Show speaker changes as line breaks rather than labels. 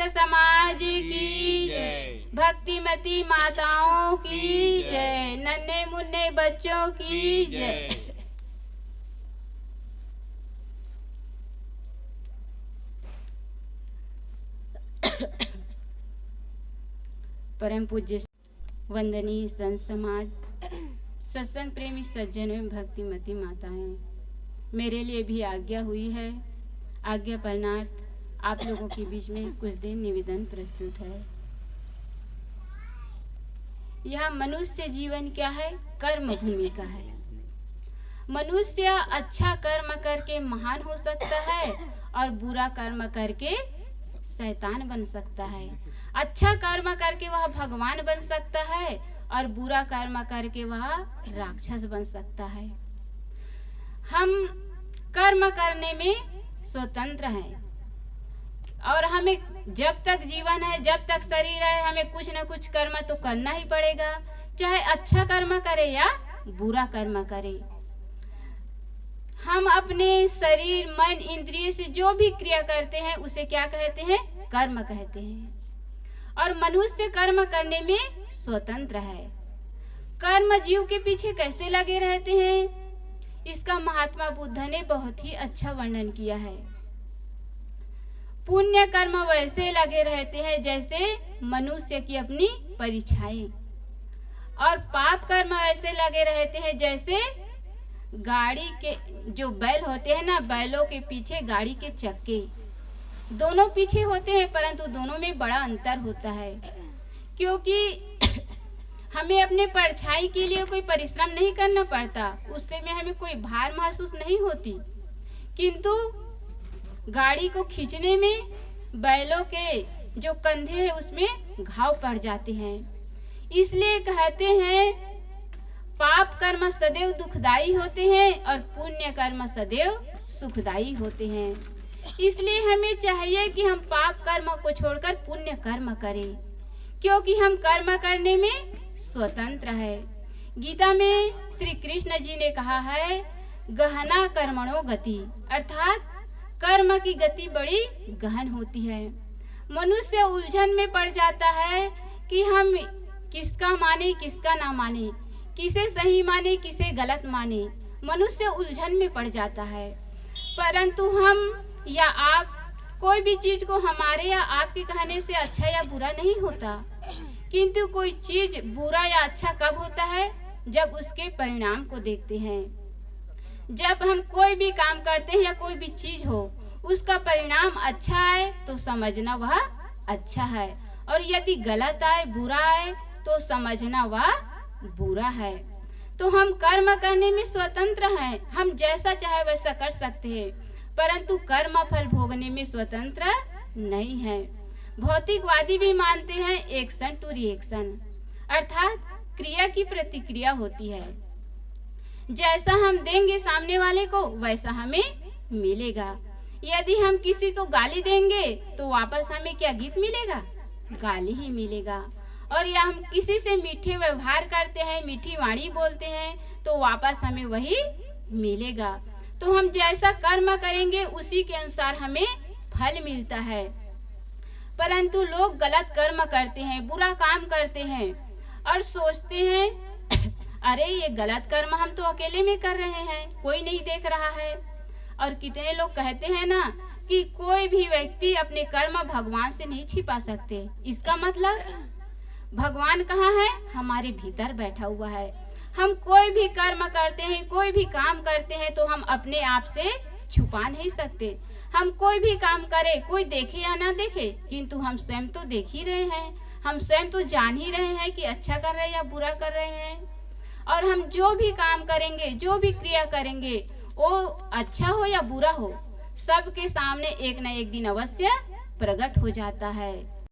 समाज की जय, भक्तिमती माताओं की जय, नन्हे मुन्ने बच्चों की जय। परम पूज्य वंदनीय संत समाज, सत्संग प्रेमी सज्जन एवं भक्तिमती माताएं, मेरे लिए भी आज्ञा हुई है। आज्ञा पालनार्थ आप लोगों के बीच में कुछ दिन निवेदन प्रस्तुत है। यह मनुष्य जीवन क्या है? कर्म भूमि का है। मनुष्य अच्छा कर्म करके महान हो सकता है और बुरा कर्म करके शैतान बन सकता है। अच्छा कर्म करके वह भगवान बन सकता है और बुरा कर्म करके वह राक्षस बन सकता है। हम कर्म करने में स्वतंत्र हैं और हमें जब तक जीवन है, जब तक शरीर है, हमें कुछ न कुछ कर्म तो करना ही पड़ेगा, चाहे अच्छा कर्म करे या बुरा कर्म करे। हम अपने शरीर, मन, इंद्रिय से जो भी क्रिया करते हैं उसे क्या कहते हैं? कर्म कहते हैं। और मनुष्य कर्म करने में स्वतंत्र है। कर्म जीव के पीछे कैसे लगे रहते हैं, इसका महात्मा बुद्ध ने बहुत ही अच्छा वर्णन किया है। पुण्य कर्म वैसे लगे रहते हैं जैसे मनुष्य की अपनी परीक्षाएं, और पाप कर्म वैसे लगे रहते हैं जैसे गाड़ी के जो बैल होते हैं ना, बैलों के पीछे गाड़ी के चक्के, दोनों पीछे होते हैं परंतु दोनों में बड़ा अंतर होता है। क्योंकि हमें अपने परछाई के लिए कोई परिश्रम नहीं करना पड़ता, उससे में हमें कोई भार महसूस नहीं होती, किंतु गाड़ी को खींचने में बैलों के जो कंधे हैं उसमें घाव पड़ जाते हैं। इसलिए कहते हैं पाप कर्म सदैव दुखदाई होते हैं और पुण्य कर्म सदैव सुखदाई होते हैं। इसलिए हमें चाहिए कि हम पाप कर्म को छोड़कर पुण्य कर्म करें, क्योंकि हम कर्म करने में स्वतंत्र है। गीता में श्री कृष्ण जी ने कहा है, गहना कर्मणो गति, अर्थात कर्म की गति बड़ी गहन होती है। मनुष्य उलझन में पड़ जाता है कि हम किसका माने किसका ना माने, किसे सही माने किसे गलत माने। मनुष्य उलझन में पड़ जाता है। परंतु हम या आप कोई भी चीज को हमारे या आपके कहने से अच्छा या बुरा नहीं होता, किंतु कोई चीज बुरा या अच्छा कब होता है? जब उसके परिणाम को देखते हैं। जब हम कोई भी काम करते हैं या कोई भी चीज हो, उसका परिणाम अच्छा आए तो समझना वह अच्छा है, और यदि गलत आए, बुरा आए तो समझना वह बुरा है। तो हम कर्म करने में स्वतंत्र हैं, हम जैसा चाहे वैसा कर सकते हैं, परंतु कर्म फल भोगने में स्वतंत्र नहीं है। भौतिकवादी भी मानते हैं एक्शन टू रिएक्शन, अर्थात क्रिया की प्रतिक्रिया होती है। जैसा हम देंगे सामने वाले को वैसा हमें मिलेगा। यदि हम किसी को गाली देंगे तो वापस हमें क्या गीत मिलेगा? गाली ही मिलेगा। और या हम किसी से मीठे व्यवहार करते हैं, मीठी वाणी बोलते हैं, तो वापस हमें वही मिलेगा। तो हम जैसा कर्म करेंगे उसी के अनुसार हमें फल मिलता है। परंतु लोग गलत कर्म करते हैं, बुरा काम करते हैं और सोचते हैं अरे ये गलत कर्म हम तो अकेले में कर रहे हैं, कोई नहीं देख रहा है। और कितने लोग कहते हैं ना कि कोई भी व्यक्ति अपने कर्म भगवान से नहीं छिपा सकते। इसका मतलब भगवान कहाँ है? हमारे भीतर बैठा हुआ है। हम कोई भी कर्म करते हैं, कोई भी काम करते हैं तो हम अपने आप से छुपा नहीं सकते। हम कोई भी काम करें, कोई देखे या ना देखे, किंतु हम स्वयं तो देख ही रहे हैं, हम स्वयं तो जान ही रहे हैं कि अच्छा कर रहे हैं या बुरा कर रहे हैं। और हम जो भी काम करेंगे, जो भी क्रिया करेंगे, वो अच्छा हो या बुरा हो, सबके सामने एक न एक दिन अवश्य प्रकट हो जाता है।